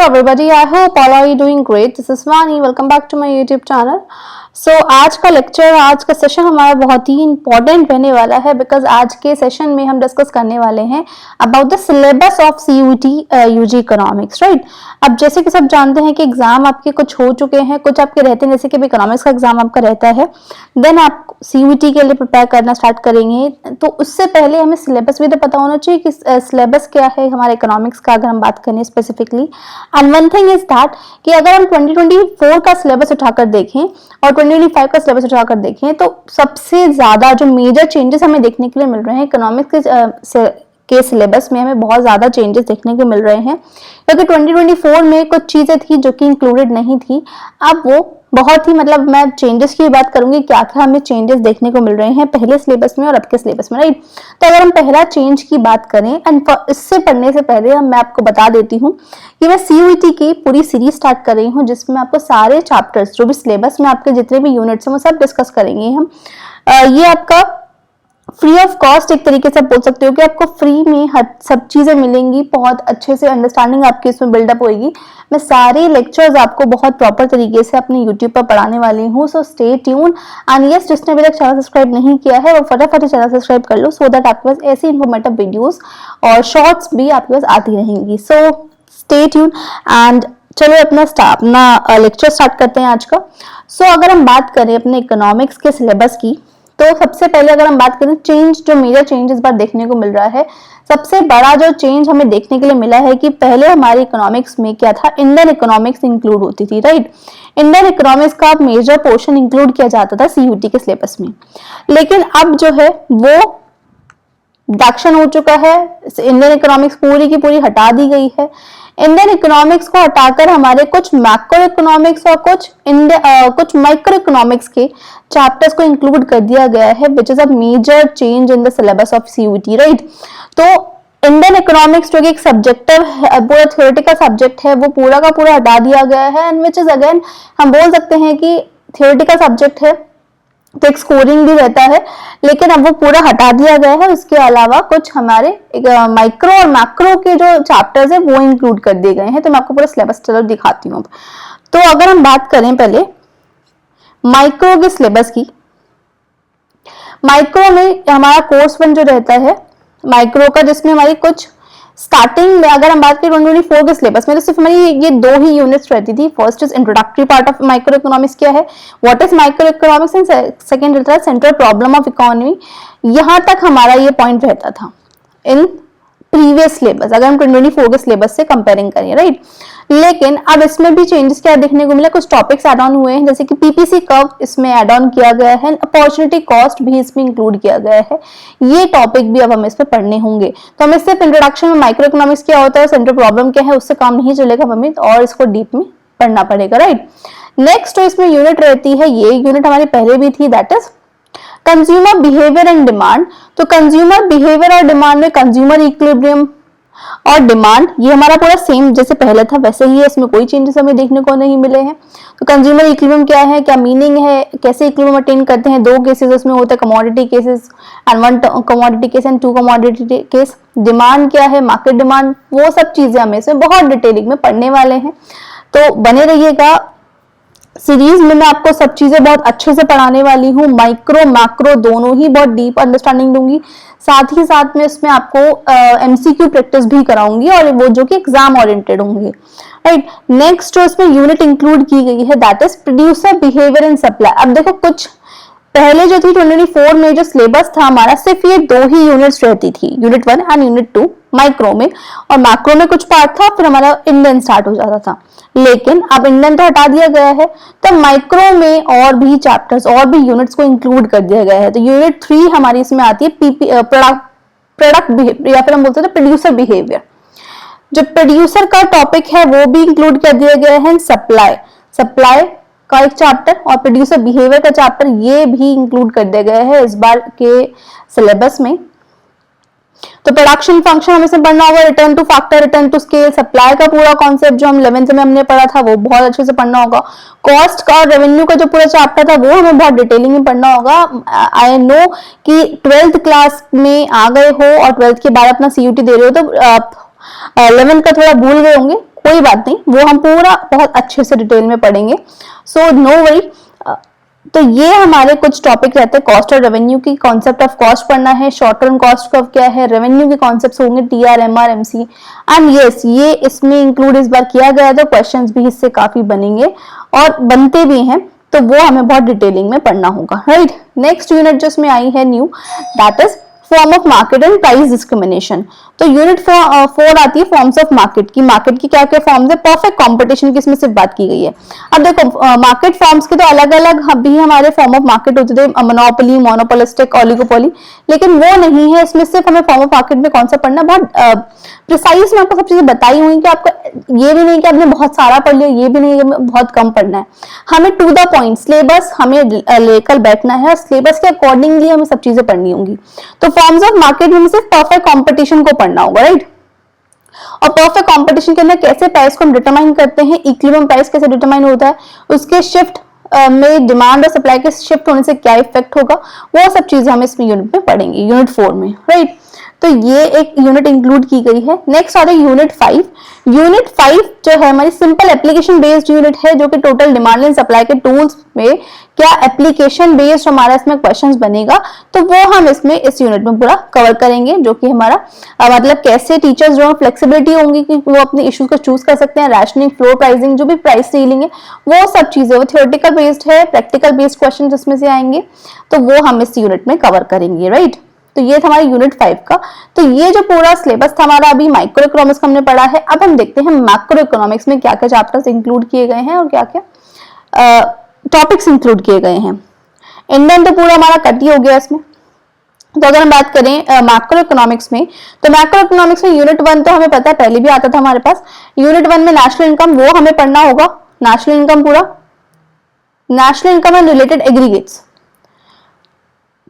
everybody, I hope all are you doing great. This is Vani. Welcome back to my YouTube channel. आज का lecture, आज का session हमारा बहुत ही important रहने वाला है बिकॉज आज के सेशन में हम डिस्कस करने वाले हैं about the syllabus of CUET UG economics, right. अब जैसे कि सब जानते हैं कि एग्जाम आपके कुछ हो चुके हैं, कुछ आपके रहते हैं, जैसे कि इकोनॉमिक्स का एग्जाम आपका रहता है, देन आप CUET के लिए प्रिपेयर करना स्टार्ट करेंगे। तो उससे पहले हमें सिलेबस भी तो पता होना चाहिए कि सिलेबस क्या है हमारे इकोनॉमिक्स का, अगर हम बात करें specifically. And one thing is that कि अगर हम 2024 का सिलेबस उठाकर देखें और 2025 का सिलेबस उठाकर देखें तो सबसे ज्यादा जो मेजर चेंजेस हमें देखने के लिए मिल रहे हैं इकोनॉमिक्स के सिलेबस में, हमें बहुत ज्यादा चेंजेस देखने को मिल रहे हैं क्योंकि 2024 में कुछ चीजें थी जो कि इंक्लूडेड नहीं थी। अब वो बहुत ही मैं चेंजेस की बात करूंगी, क्या क्या हमें चेंजेस देखने को मिल रहे हैं पहले सिलेबस में और अब के सिलेबस में, राइट। तो अगर हम पहला चेंज की बात करें एंड इससे पढ़ने से पहले मैं आपको बता देती हूँ कि मैं CUET की पूरी सीरीज स्टार्ट कर रही हूँ जिसमें आपको सारे चैप्टर्स जो भी सिलेबस में आपके जितने भी यूनिट्स हैं वो सब डिस्कस करेंगे हम। ये आपका फ्री ऑफ कॉस्ट एक तरीके से बोल सकते हो कि आपको फ्री में हर सब चीजें मिलेंगी, बहुत अच्छे से अंडरस्टैंडिंग आपकी इसमें बिल्डअप होगी। मैं सारे लेक्चर्स आपको बहुत प्रॉपर तरीके से अपने यूट्यूब पर पढ़ाने वाली हूँ, so stay tune. And yes, जिसने अभी तक चैनल सब्सक्राइब नहीं किया है वो फटाफट चैनल सब्सक्राइब कर लो सो दैट आपके पास ऐसी इन्फॉर्मेटिव वीडियोस और शॉर्ट्स भी आपके पास आती रहेंगी। सो स्टे ट्यून एंड चलो अपना लेक्चर स्टार्ट करते हैं आज का। सो अगर हम बात करें अपने इकोनॉमिक्स के सिलेबस की तो सबसे पहले अगर हम बात करें चेंज, जो मेजर चेंज इस बार देखने को मिल रहा है, सबसे बड़ा जो चेंज हमें देखने के लिए मिला है कि पहले हमारी इकोनॉमिक्स में क्या था, इंडियन इकोनॉमिक्स इंक्लूड होती थी, राइट। इंडियन इकोनॉमिक्स का मेजर पोर्शन इंक्लूड किया जाता था CUET के सिलेबस में, लेकिन अब जो है वो डिडक्शन हो चुका है। इंडियन इकोनॉमिक्स पूरी की पूरी हटा दी गई है। इंडियन इकोनॉमिक्स को हटाकर हमारे कुछ मैक्रो इकोनॉमिक्स और कुछ माइक्रो इकोनॉमिक्स के चैप्टर्स को इंक्लूड कर दिया गया है, which is a major change in the syllabus of CUET, right. तो इंडियन इकोनॉमिक्स जो कि एक सब्जेक्टिव पूरा थ्योरेटिकल सब्जेक्ट है वो पूरा का पूरा हटा दिया गया है, एंड विच इज अगेन हम बोल सकते हैं कि थ्योरेटिकल सब्जेक्ट है तो एक स्कोरिंग भी रहता है, लेकिन अब वो पूरा हटा दिया गया है। उसके अलावा कुछ हमारे माइक्रो और मैक्रो के जो चैप्टर्स है वो इंक्लूड कर दिए गए हैं। तो मैं आपको पूरा सिलेबस चलो दिखाती हूँ। तो अगर हम बात करें पहले माइक्रो के सिलेबस की, माइक्रो में हमारा कोर्स 1 जो रहता है माइक्रो का, जिसमें हमारी कुछ स्टार्टिंग में अगर हम बात करें 2024 के सिलेबस में तो सिर्फ हमारी ये 2 ही यूनिट्स रहती थी। First is introductory part of micro economics, क्या है, what is micro economics, and second रहता है सेंट्रल प्रॉब्लम ऑफ इकोनॉमी। यहां तक हमारा ये पॉइंट रहता था इन प्रीवियस सिलेबस, अगर हम 2024 के सिलेबस से कंपेयरिंग करें, राइट। लेकिन अब इसमें भी चेंजेस क्या देखने को मिला, कुछ टॉपिक्स ऐड ऑन हुए हैं, जैसे कि PPC कर्व इसमें ऐड ऑन किया गया है, अपॉर्चुनिटी कॉस्ट भी इसमें इंक्लूड किया गया है। ये टॉपिक भी अब हमें इसमें पढ़ने होंगे। तो हमें सिर्फ इंट्रोडक्शन में माइक्रो इकोनॉमिक्स क्या होता है, सेंट्रल प्रॉब्लम क्या है, उससे काम नहीं चलेगा हमें, और इसको डीप में पढ़ना पड़ेगा, राइट। नेक्स्ट तो इसमें यूनिट रहती है, ये यूनिट हमारी पहले भी थी, that is consumer behaviour and demand. तो कंज्यूमर बिहेवियर और डिमांड में कंज्यूमर इक्विलिब्रियम और डिमांड, ये हमारा पूरा सेम जैसे पहले था वैसे ही है, इसमें कोई चेंजेस हमें देखने को नहीं मिले हैं। तो कंज्यूमर इक्विलिब्रियम क्या है, क्या मीनिंग है, कैसे इक्विलिब्रियम अटेन करते हैं, 2 केसेस उसमें होते हैं, commodity cases and 1 commodity case and 2 commodity case. Demand क्या है, मार्केट डिमांड, वो सब चीजें हमें इसमें बहुत डिटेलिंग में पढ़ने वाले हैं। तो बने रहिएगा सीरीज में, मैं आपको सब चीजें बहुत अच्छे से पढ़ाने वाली हूँ। माइक्रो मैक्रो दोनों ही बहुत डीप अंडरस्टैंडिंग दूंगी, साथ ही साथ में इसमें आपको MCQ प्रैक्टिस भी कराऊंगी और वो जो कि एग्जाम ओरिएंटेड होंगे, राइट। नेक्स्ट जो इसमें यूनिट इंक्लूड की गई है that is producer behaviour and supply. अब देखो कुछ पहले जो थी 2024 में जो सिलेबस था हमारा, सिर्फ ये 2 ही यूनिट्स रहती थी, यूनिट 1 एंड यूनिट 2 माइक्रो में, और मैक्रो में कुछ पार्ट था, फिर हमारा इंडियन स्टार्ट हो जाता था। लेकिन अब इंडियन तो हटा दिया गया है, तो माइक्रो में और भी चैप्टर्स और भी यूनिट्स को इंक्लूड कर दिया गया है। तो यूनिट 3 हमारी इसमें आती है प्रोडक्ट बिहेवियर, या फिर हम बोलते हैं प्रोड्यूसर बिहेवियर। जो प्रोड्यूसर का टॉपिक है वो भी इंक्लूड कर दिया गया है। सप्लाई का एक चैप्टर और प्रोड्यूसर बिहेवियर का चैप्टर ये भी इंक्लूड कर दिया गया है इस बार के सिलेबस में। तो प्रोडक्शन फंक्शन हमें से पढ़ना होगा, return to factor, return to scale, supply का पूरा कॉन्सेप्ट जो हम 11th में हमने पढ़ा था वो बहुत अच्छे से पढ़ना होगा। कॉस्ट का और रेवेन्यू का जो पूरा चैप्टर था वो हमें बहुत डिटेलिंग में पढ़ना होगा। आई नो कि 12th क्लास में आ गए हो और 12th के बाद अपना CUET दे रहे हो तो 11th का थोड़ा भूल गए होंगे, कोई बात नहीं, वो हम पूरा बहुत अच्छे से डिटेल में पढ़ेंगे, सो नो वरी। तो ये हमारे कुछ टॉपिक रहते हैं। कॉस्ट और रेवेन्यू की, कॉन्सेप्ट ऑफ कॉस्ट पढ़ना है, शॉर्ट टर्म कॉस्ट कर्व क्या है, रेवेन्यू के कॉन्सेप्ट्स होंगे, TR, MR, MC, and yes ये इसमें इंक्लूड इस बार किया गया था, क्वेश्चंस भी इससे काफी बनेंगे और बनते भी हैं, तो वो हमें बहुत डिटेलिंग में पढ़ना होगा, राइट। नेक्स्ट यूनिट जो इसमें आई है new, that is form of market and price discrimination. तो यूनिट 4 आती है फॉर्म्स ऑफ मार्केट की। मार्केट की क्या क्या फॉर्म्स है, परफेक्ट कंपटीशन की इसमें सिर्फ बात की गई है। अब देखो मार्केट फॉर्म्स के तो अलग अलग भी हमारे फॉर्म ऑफ मार्केट होते थे, मोनोपोली, मोनोपोलिस्टिक, ओलिगोपोली, लेकिन वो नहीं है इसमें। सिर्फ हमें फॉर्म ऑफ मार्केट में कौन सा पढ़ना, बहुत प्रिसाइज में आपको सब चीजें बताई हुई कि आपको ये भी नहीं कि आपने बहुत सारा पढ़ लिया, ये भी नहीं कि बहुत कम पढ़ना है। हमें टू द पॉइंट सिलेबस हमें लेकर बैठना है और सिलेबस के अकॉर्डिंगली हमें सब चीजें पढ़नी होंगी। तो फॉर्म्स ऑफ मार्केट में सिर्फ परफेक्ट कंपटीशन को पढ़ना होगा, राइट। और परफेक्ट कंपटीशन के अंदर कैसे प्राइस को हम डिटरमाइन करते हैं, इक्विलिब्रियम प्राइस कैसे डिटरमाइन होता है, उसके शिफ्ट में डिमांड और सप्लाई के शिफ्ट होने से क्या इफेक्ट होगा, वो सब चीजें हम इसमें यूनिट में पढ़ेंगे, यूनिट 4 में, राइट। तो ये एक यूनिट इंक्लूड की गई है। नेक्स्ट आता है यूनिट 5। यूनिट 5 जो है हमारी सिंपल एप्लीकेशन बेस्ड यूनिट है, जो कि टोटल डिमांड एंड सप्लाई के टूल्स में क्या एप्लीकेशन बेस्ड हमारा इसमें क्वेश्चंस बनेगा, तो वो हम इसमें इस यूनिट में पूरा कवर करेंगे, जो कि हमारा मतलब कैसे टीचर्स जो फ्लेक्सिबिलिटी होंगी कि वो अपने इश्यूज को चूज कर सकते हैं, रैशनिंग, फ्लोर प्राइसिंग, जो भी प्राइस सीलिंग है, वो सब चीजें, वो थियोरेटिकल बेस्ड है, प्रैक्टिकल बेस्ड क्वेश्चन इसमें से आएंगे, तो वो हम इस यूनिट में कवर करेंगे, राइट। तो ये था हमारा यूनिट 5 का। तो ये जो पूरा सिलेबस था हमारा, अभी माइक्रो इकोनॉमिक्स हमने पढ़ा है। अब हम देखते हैं मैक्रो इकोनॉमिक्स में क्या क्या चैप्टर्स इंक्लूड किए गए हैं और क्या क्या टॉपिक्स इंक्लूड किए गए हैं। इंडियन तो पूरा हमारा कट ही हो गया इसमें। तो अगर हम बात करें मैक्रो इकोनॉमिक्स में, तो मैक्रो इकोनॉमिक्स में यूनिट 1 तो हमें पता है पहले भी आता था हमारे पास। यूनिट 1 में नेशनल इनकम, वो हमें पढ़ना होगा, नेशनल इनकम पूरा, national income and related aggregates.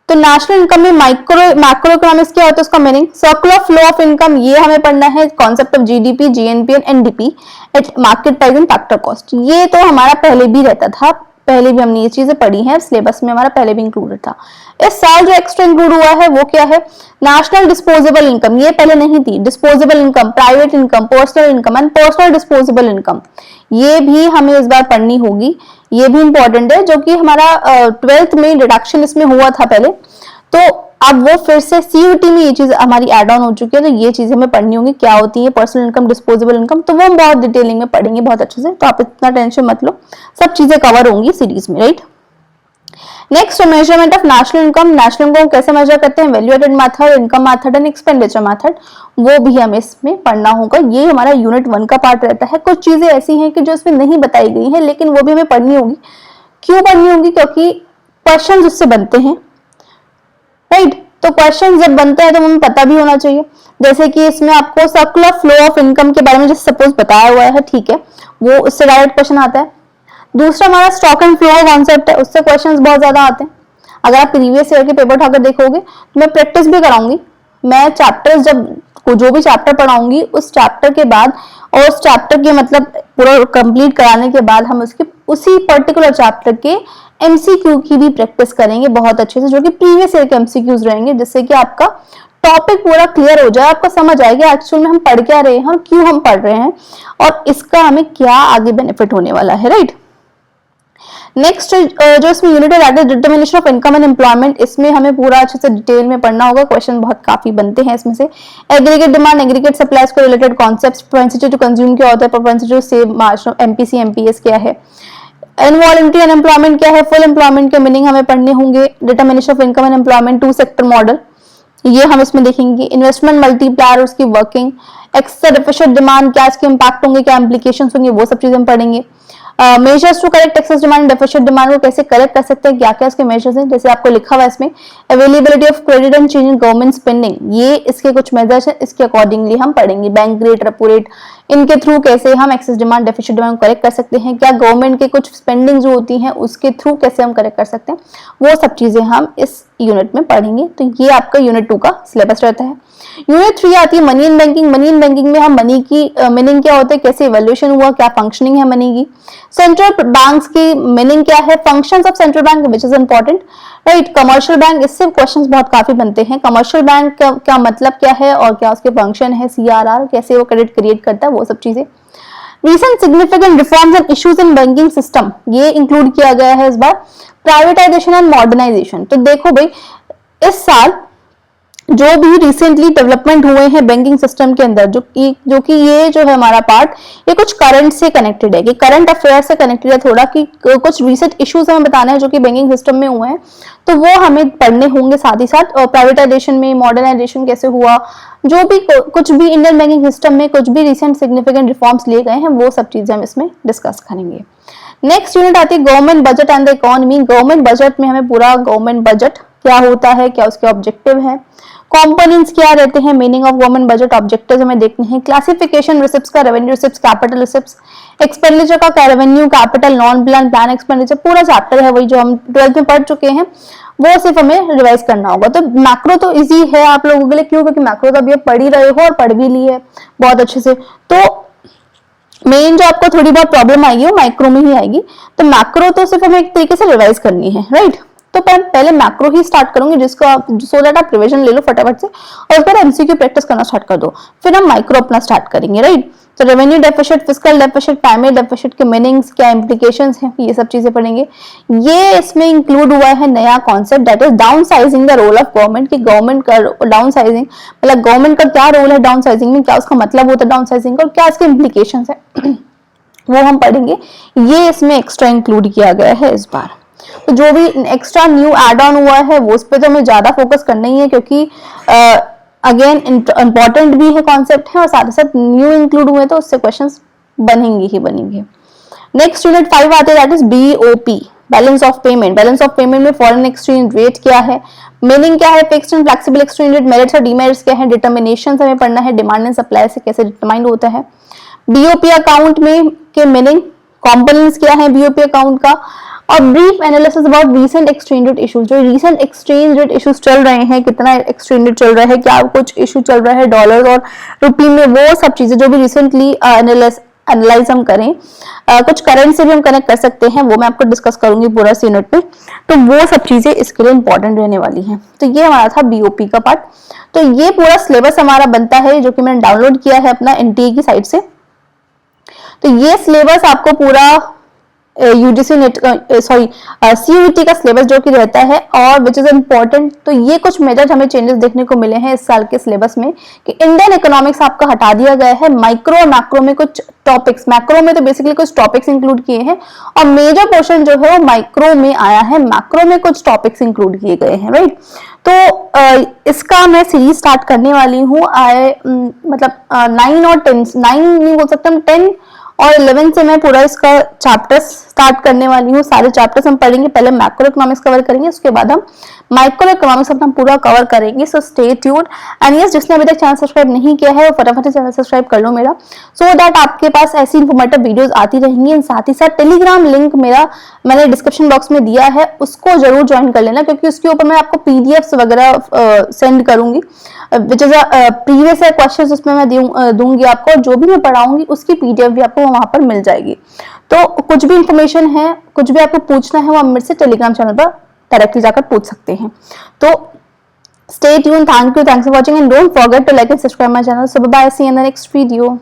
तो नेशनल इनकम में मैक्रो इकोनॉमिक्स क्या होता है, उसका meaning, circular flow of income, ये हमें पढ़ना है, concept of GDP, GNP and NDP at market price and factor cost. ये तो हमारा पहले भी रहता था, पहले भी हमने ये चीजें पढ़ी हैं, सिलेबस में हमारा पहले भी इंक्लूडेड था। इस साल जो एक्स्ट्रा इंक्लूड हुआ है वो क्या है, नेशनल डिस्पोजेबल इनकम, ये पहले नहीं थी। Disposable income, private income, personal income and personal disposable income, ये भी हमें इस बार पढ़नी होगी, ये भी इंपॉर्टेंट है, जो कि हमारा 12th में डिडक्शन इसमें हुआ था पहले, तो अब वो फिर से सीयूटी में ये चीज हमारी एड ऑन हो चुकी है, तो ये चीजें हमें पढ़नी होंगी, क्या होती है पर्सनल इनकम, डिस्पोजेबल इनकम, तो वो हम बहुत डिटेलिंग में पढ़ेंगे बहुत अच्छे से, तो आप इतना टेंशन मत लो, सब चीजें कवर होंगी सीरीज में, right. Next, measurement of national income. National income कैसे मेजर करते हैं, value added method, income method and expenditure method, वो भी हमें इसमें पढ़ना होगा। ये हमारा यूनिट 1 का पार्ट रहता है। कुछ चीजें ऐसी हैं कि जो इसमें नहीं बताई गई हैं, लेकिन वो भी हमें पढ़नी होगी। क्यों पढ़नी होगी, क्योंकि क्वेश्चन उससे बनते हैं, राइट। तो क्वेश्चन जब बनते हैं तो हमें पता भी होना चाहिए। जैसे कि इसमें आपको सर्कुलर फ्लो ऑफ इनकम के बारे में जैसे सपोज बताया हुआ है, ठीक है, वो उससे डायरेक्ट क्वेश्चन आता है। दूसरा हमारा स्टॉक एंड फ्लो कॉन्सेप्ट है, उससे क्वेश्चंस बहुत ज्यादा आते हैं। अगर आप प्रीवियस ईयर के पेपर उठाकर देखोगे, तो मैं प्रैक्टिस भी कराऊंगी, मैं चैप्टर्स जब जो भी चैप्टर पढ़ाऊंगी उस चैप्टर के बाद और उस चैप्टर के मतलब पूरा कंप्लीट कराने के बाद हम उसके उसी पर्टिकुलर चैप्टर के एमसीक्यू की भी प्रैक्टिस करेंगे बहुत अच्छे से, जो कि प्रीवियस ईयर के एमसीक्यूज रहेंगे, जिससे कि आपका टॉपिक पूरा क्लियर हो जाए, आपको समझ आएगा एक्चुअल में हम पढ़ क्या रहे हैं और क्यों हम पढ़ रहे हैं और इसका हमें क्या आगे बेनिफिट होने वाला है, राइट। नेक्स्ट जो इसमें यूनिट है that is determination of income and employment. इसमें हमें पूरा अच्छे से डिटेल में पढ़ना होगा, क्वेश्चन बहुत काफी बनते हैं इसमें से। एग्रीगेट डिमांड, एग्रीगेट सप्लाईज को related concepts, propensity to consume क्या होता है, propensity to save margin, MPC MPS क्या है, इनवॉलंटरी अनएम्प्लॉयमेंट क्या है, फुल एम्प्लॉयमेंट के मीनिंग हमें पढ़ने होंगे, determination of income and employment, two sector model, ये हम इसमें देखेंगे। इन्वेस्टमेंट मल्टीप्लायर, उसकी वर्किंग, एक्स्ट्रा डेफिसिट डिमांड, क्या इसके इंपैक्ट होंगे, क्या इंप्लीकेशंस होंगे, वो सब चीजें हम पढ़ेंगे। Measures to correct excess demand, deficit demand को कैसे करेक्ट कर सकते हैं, क्या क्या इसके मेजर्स हैं, जैसे आपको लिखा हुआ है इसमें availability of credit and change in government spending, ये इसके कुछ मेजर्स हैं, इसके अकॉर्डिंगली हम पढ़ेंगे। बैंक रेट, रेपो रेट, इनके थ्रू कैसे हम एक्सेस डिमांड, डेफिसिट डिमांड को करेक्ट कर सकते हैं, क्या गवर्नमेंट के कुछ स्पेंडिंग जो होती हैं उसके थ्रू कैसे हम करेक्ट कर सकते हैं, वो सब चीजें हम इस यूनिट में पढ़ेंगे। तो ये आपका यूनिट 2 का सिलेबस रहता है। यूनिट 3 आती है money in banking. Money in banking में हम मनी की मीनिंग क्या होता है, कैसे इवैल्यूएशन हुआ, क्या फंक्शनिंग है मनी की, सेंट्रल बैंक्स की मीनिंग क्या है, functions of central bank which is important, right. Commercial bank, इससे क्वेश्चंस बहुत काफी बनते हैं। कमर्शियल बैंक क्या मतलब क्या है और क्या उसके फंक्शन है, सीआरआर कैसे वो क्रेडिट क्रिएट करता है, वो सब चीजें। Recent significant reforms and issues in banking system, ये इंक्लूड किया गया है इस बार। प्राइवेटाइजेशन एंड मॉडर्नाइजेशन, तो देखो भाई इस साल जो भी रिसेंटली डेवलपमेंट हुए हैं बैंकिंग सिस्टम के अंदर, जो कि ये जो है हमारा पार्ट, ये कुछ करंट से कनेक्टेड है, कि करंट अफेयर से कनेक्टेड है थोड़ा, कि कुछ रिसेंट इश्यूज हमें बताना है जो कि बैंकिंग सिस्टम में हुए हैं, तो वो हमें पढ़ने होंगे साथ ही साथ। और प्राइवेटाइजेशन में मॉडर्नाइजेशन कैसे हुआ, जो भी कुछ भी इंडियन बैंकिंग सिस्टम में कुछ भी रिसेंट सिग्निफिकेंट रिफॉर्म्स लिए गए हैं, वो सब चीजें हम इसमें डिस्कस करेंगे। नेक्स्ट यूनिट आती है government budget and the economy. Government budget में हमें पूरा गवर्नमेंट बजट क्या होता है, क्या उसके ऑब्जेक्टिव है, कंपोनेंट्स क्या रहते हैं, meaning of government budget, objectives हमें देखने हैं, क्लासिफिकेशन रिसिप्ट्स का, revenue receipts, capital receipts, expenditure का, revenue, capital, non plan, plan expenditure, पूरा चैप्टर है वही जो हम 12th में पढ़ चुके हैं, वो सिर्फ हमें रिवाइज करना होगा। तो मैक्रो तो इजी है आप लोगों के लिए, क्यों, क्योंकि मैक्रो तो अभी आप पढ़ ही रहे हो और पढ़ भी ली है बहुत अच्छे से। तो मेन जो आपको थोड़ी बहुत प्रॉब्लम आएगी वो माइक्रो में ही आएगी, तो मैक्रो तो सिर्फ हमें एक तरीके से रिवाइज करनी है, राइट। तो पहले मैक्रो ही स्टार्ट करूंगी, जिसको आप सो दैट आप रिवीजन ले लो फटाफट से, और उसके बाद एमसीक्यू प्रैक्टिस करना स्टार्ट कर दो, फिर हम माइक्रो अपना स्टार्ट करेंगे, राइट। तो revenue deficit, fiscal deficit, primary deficit के मीनिंग्स क्या, इंप्लीकेशंस हैं, ये सब चीजें पढ़ेंगे। ये इसमें इंक्लूड हुआ है नया concept, that is down sizing the role of government, की गवर्नमेंट का डाउन साइजिंग, मतलब गवर्नमेंट का क्या रोल है डाउन साइजिंग में, क्या उसका मतलब होता है डाउन साइजिंग का, और क्या इसके इंप्लीकेशंस है वो हम पढ़ेंगे। ये इसमें एक्स्ट्रा इंक्लूड किया गया है इस बार। तो जो भी एक्स्ट्रा न्यू एड ऑन हुआ है वो उस पर तो हमें ज्यादा फोकस करना ही है, क्योंकि अगेन इंपॉर्टेंट भी है कॉन्सेप्ट है, और साथ ही साथ न्यू इंक्लूड हुए तो उससे क्वेश्चंस बनेंगे ही बनेंगे। नेक्स्ट यूनिट 5 आते हैं, that is BOP, balance of payment. Balance of payment में फॉरेन एक्सचेंज रेट क्या है, मीनिंग क्या है, fixed and flexible exchange rate, merits और डीमेरिट्स क्या है, डिटर्मिनेशन हमें पढ़ना है, डिमांड एंड सप्लाई से कैसे डिटरमाइन होता है। बीओपी अकाउंट में के मीनिंग, कंपोनेंट्स क्या है बीओपी अकाउंट का, और brief analysis about recent exchange rate issues, जो रीसेंट एक्सचेंज रेट इश्यूज चल रहे हैं, कितना एक्सचेंज रेट चल रहा है, क्या कुछ इशू चल रहा है डॉलर और रुपी में, वो सब चीजें जो भी रिसेंटली एनालाइज हम करें, कुछ करंट से भी हम कनेक्ट कर सकते हैं, वो मैं आपको डिस्कस करूंगी पूरा इस यूनिट में। तो वो सब चीजें इसके लिए इंपॉर्टेंट रहने वाली हैं। तो ये हमारा था बीओपी का पार्ट। तो ये पूरा सिलेबस हमारा बनता है, जो कि मैंने डाउनलोड किया है अपना एनटीए की साइट से। तो ये सिलेबस आपको पूरा यूजीसी नेट सॉरी सीयूईटी का सिलेबस जो कि रहता है, और विच इज इम्पोर्टेंट। तो ये कुछ मेजर हमें चेंजेस देखने को मिले हैं इस साल के सिलेबस में, कि इंडियन इकोनॉमिक्स आपका हटा दिया गया है, माइक्रो और मैक्रो में कुछ टॉपिक्स, मैक्रो में तो बेसिकली कुछ टॉपिक्स इंक्लूड किए हैं, और मेजर पोर्शन जो है वो माइक्रो में आया है, मैक्रो में कुछ टॉपिक्स इंक्लूड किए गए हैं, राइट। तो इसका मैं सीरीज स्टार्ट करने वाली हूँ, मतलब 9 और 10, 9 नहीं बोल सकता, 10 और 11 से मैं पूरा इसका चैप्टर्स स्टार्ट करने वाली हूँ। सारे चैप्टर्स हम पढ़ेंगे, पहले मैक्रो इकोनॉमिक्स कवर करेंगे, उसके बाद हम माइक्रो इकोनॉमिक्स अपना पूरा कवर करेंगे। So stay tuned, and yes, जिसने अभी तक चैनल सब्सक्राइब नहीं किया है वो फटाफट चैनल सब्सक्राइब कर लो मेरा, सो दैट आपके पास ऐसी इन्फॉर्मेटिव वीडियोस आती रहेंगी। साथ ही साथ टेलीग्राम लिंक मेरा मैंने डिस्क्रिप्शन बॉक्स में दिया है, उसको जरूर ज्वाइन कर लेना, क्योंकि उसके ऊपर मैं आपको पीडीएफ्स वगैरह सेंड करूंगी, विच इज प्रीवियस क्वेश्चंस उसमें मैं दूंगी आपको, और जो भी मैं पढ़ाऊंगी उसकी पीडीएफ भी आपको वहां पर मिल जाएगी। तो कुछ भी इंफॉर्मेशन है, कुछ भी आपको पूछना है, वो आप मेरे से टेलीग्राम चैनल पर डायरेक्टली जाकर पूछ सकते हैं। तो stay tuned, thanks for watching, and don't forget to like and subscribe my channel. So bye bye, see you in the next video.